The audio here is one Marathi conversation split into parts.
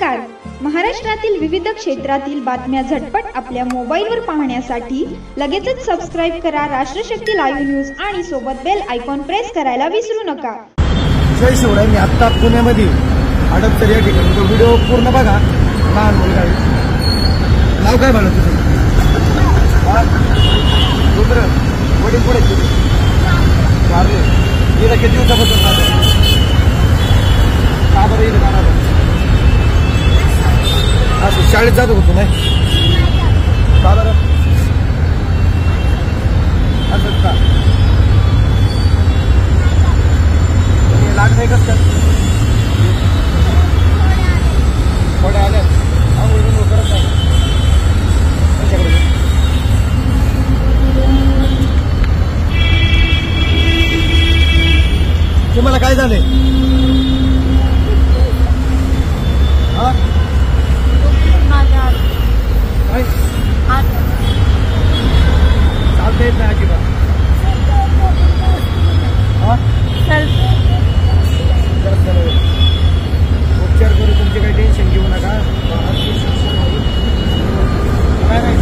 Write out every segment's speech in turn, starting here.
नमस्कार. महाराष्ट्रातील विविध क्षेत्रातील बातम्या झटपट आपल्या मोबाईलवर पाहण्यासाठी लगेचच सबस्क्राइब करा राष्ट्रशक्ती लाईव्ह न्यूज आणि सोबत बेल आयकॉन प्रेस करायला विसरू नका. जय शिवराय. मी आत्ता पुण्यामध्ये हडपसर या ठिकाणी तो व्हिडिओ पूर्ण बघा. लहान मुलगा आहे. नाव काय म्हणत तुझं? रुद्र. वडील पुढे वारले. गेल्या किती दिवसापासून राहतो? का बरं येईल का? असं शाळेत जात होतो नाही का बरं? असंच का लागतंय कसं काय? थोडे आले करत नाही तुम्हाला काय झालंय? हा चालता येत नाही अजिबात. उपचार करू, तुमचे काही टेन्शन घेऊ नका. काय नाही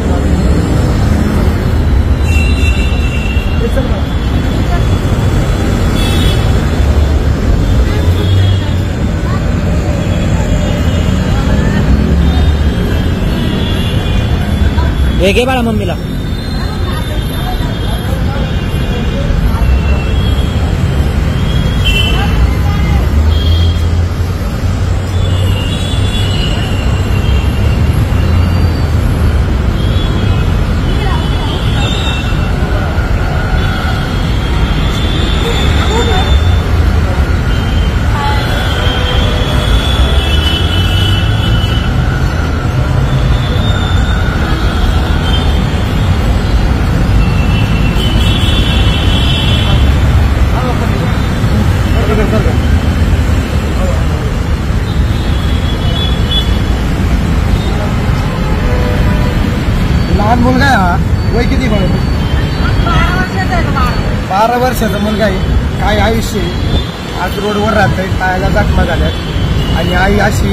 हे घे बाळा मम्मीला. लहान मुलगा आहे हा. वय किती म्हणून? 12 वर्षाचा मुलगा आहे. काय आयुष्य आहे. आज रोडवर राहतंय, पायाला जखमा झाल्यात आणि आई अशी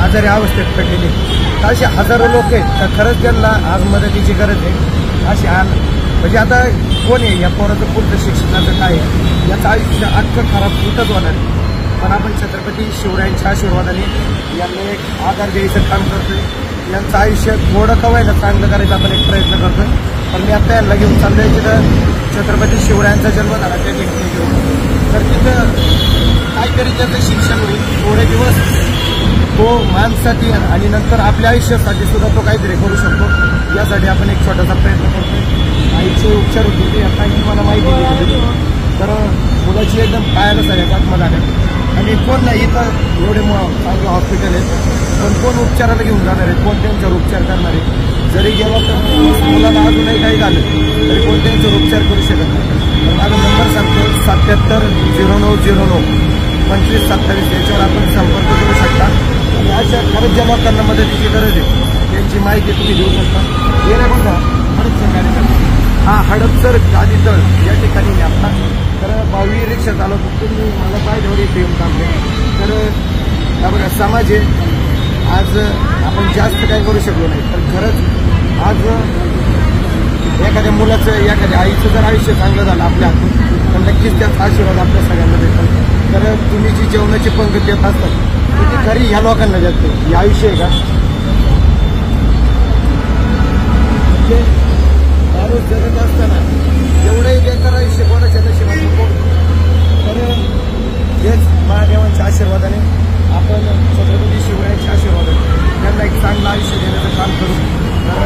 आजारी अवस्थेत पडलेली. असे हजारो लोक आहेत तर खरंच त्यांना आज मदतीची गरज आहे. अशी म्हणजे आता कोण आहे या पोराचं पुढचं शिक्षणाचं काय आहे याचं आयुष्य अख्खं खराब कुठंच होणार आहे. पण आपण छत्रपती शिवरायांच्या आशीर्वादाने यांना एक आधार द्यायचं काम करतोय. यांचं आयुष्य थोडं कवायला चांगलं करायचा आपण एक प्रयत्न करतोय. पण मी आता यांना घेऊन चाललोय तिथं छत्रपती शिवरायांचा जन्म झाला त्या ठिकाणी घेऊन. तर तिथं काहीतरी त्याचं शिक्षण होईल. थोडे दिवस तो माणसासाठी आणि नंतर आपल्या आयुष्यासाठी सुद्धा तो काहीतरी करू शकतो. यासाठी आपण एक छोटासा प्रयत्न करतोय. आईचे उपचार होते ते आता मला माहिती दिली. तर मुलाची एकदम पायाला सगळ्या जखमा झाल्या आणि कोण नाही इथं एवढे चांगलं हॉस्पिटल आहे पण कोण उपचाराला घेऊन जाणार आहे? कोण त्यांच्यावर उपचार करणार आहे? जरी गेला तर मुलाला अजूनही काही झालं तरी कोण त्यांच्यावर उपचार करू शकत नाही. तर माझा नंबर सांगतो 770909 2527. याच्यावर आपण संपर्क करू शकता आणि अशा खरंच ज्या लोकांना मदतीची गरज आहे त्यांची माहिती तुम्ही देऊ शकता. हे नाही बघा हडपसर गाडीतळ. हा हडपसर गाडीतळ या ठिकाणी मी आता तर 22 रिक्षा चालवतो. तुम्ही मला पाहिजेवर इथे येऊन थांबले. तर हा बघा समाज आहे. आज आपण जास्त काही करू शकलो नाही तर खरंच आज एखाद्या मुलाचं एखाद्या आईचं जर आयुष्य चांगलं झालं आपल्या हातून तर नक्कीच त्याचा आशीर्वाद आपल्या सगळ्यांना देतात. तर तुम्ही जी जेवणाची पंगत देत असतात ती खरी ह्या लोकांना देतो. हे आयुष्य आहे का? माणूस जगत असताना एवढंही बेकार आयुष्य कोणाच्या नशिबात नको. तर हेच महादेवांच्या आशीर्वादाने आपण छत्रपती शिवरायांच्या आशीर्वादाने त्यांना एक चांगलं आयुष्य देण्याचं काम करू. तर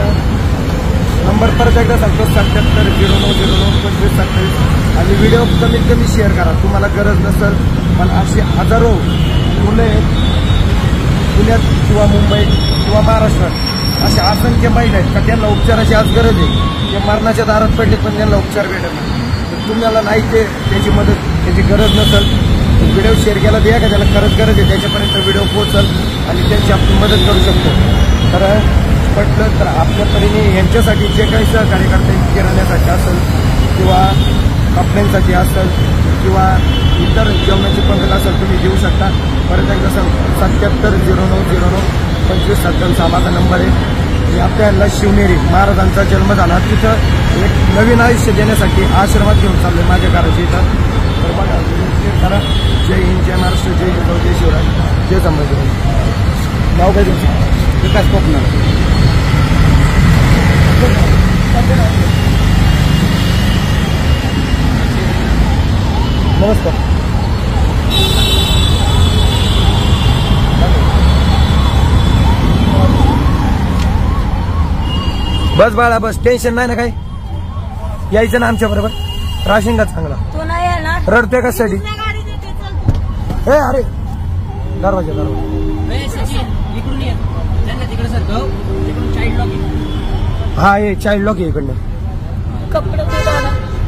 नंबर परत एकदा सांगतो 770909 2527 आणि व्हिडिओ कमीत कमी शेअर करा. तुम्हाला गरज नसेल पण अशी हजारो मुलं आहेत पुण्यात किंवा मुंबईत किंवा महाराष्ट्रात अशा असंख्य महिला आहेत का त्यांना उपचाराची आज गरज आहे. ते मरणाच्या दारात पडले पण त्यांना उपचार भेटत नाही. तर तुम्हाला नाही ते त्याची मदत त्याची गरज नसेल व्हिडिओ शेअर केला द्या का ज्याला खरंच गरज आहे त्याच्यापर्यंत व्हिडिओ पोहोचल आणि त्यांची आपण मदत करू शकतो. तर पटलं तर आपल्या परीने यांच्यासाठी जे काही सहकार्य करता येईल किराण्यासाठी असेल किंवा कपड्यांसाठी असेल किंवा इतर जेवणाची पद्धत असेल तुम्ही देऊ शकता. परत एकदा 7709092557 माझा नंबर आहे. मी आपल्याला शिवनेरी महाराजांचा जन्म झाला तिथं एक नवीन आयुष्य देण्यासाठी आश्रमात घेऊन चाललोय माझ्या घराच्या इथं. तर बघा करा. जय हिंद, जय महाराष्ट्र, जय जिजाऊ, जय शिवराय, जय संभाजीराजे. नाव काय तुमचं? विकास कोकणार. नमस्कार. बस बाळा बस, टेन्शन नाही ना काही. यायचं ना आमच्या बरोबर. राशन का चांगला रडतोय कशासाठी? ए अरे दरवाजा हा ये चाइल्ड लॉक आहे इकडनं.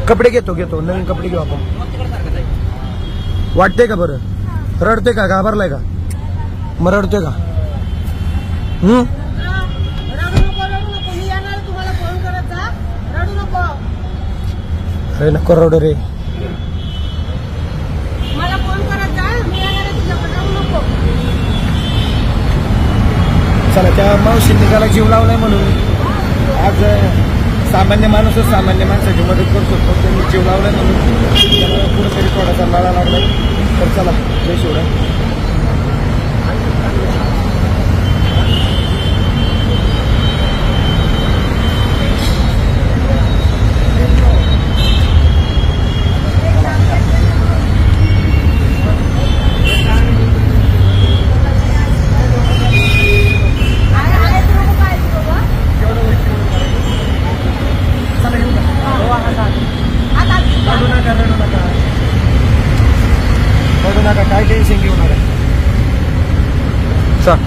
कपडे घेतो नवीन कपडे घेऊ आपण. वाटते का बरं? रडते का? घाबरलाय का? मग रडते का? अरे नको रडू रे. मला फोन करत जा, मी येणार तुझ्याकडे. रडू नको. चला त्या मावशींनी त्याला जीव लावलाय म्हणून आज सामान्य माणूसच सामान्य माणसाची मदत करतो. त्यांनी जीव लावलाय म्हणून त्याला कुठेतरी थोडासा लढा लागलाय. तर चला जय शिवराय. रडू नका, काय टेन्शन घेऊ नका. चल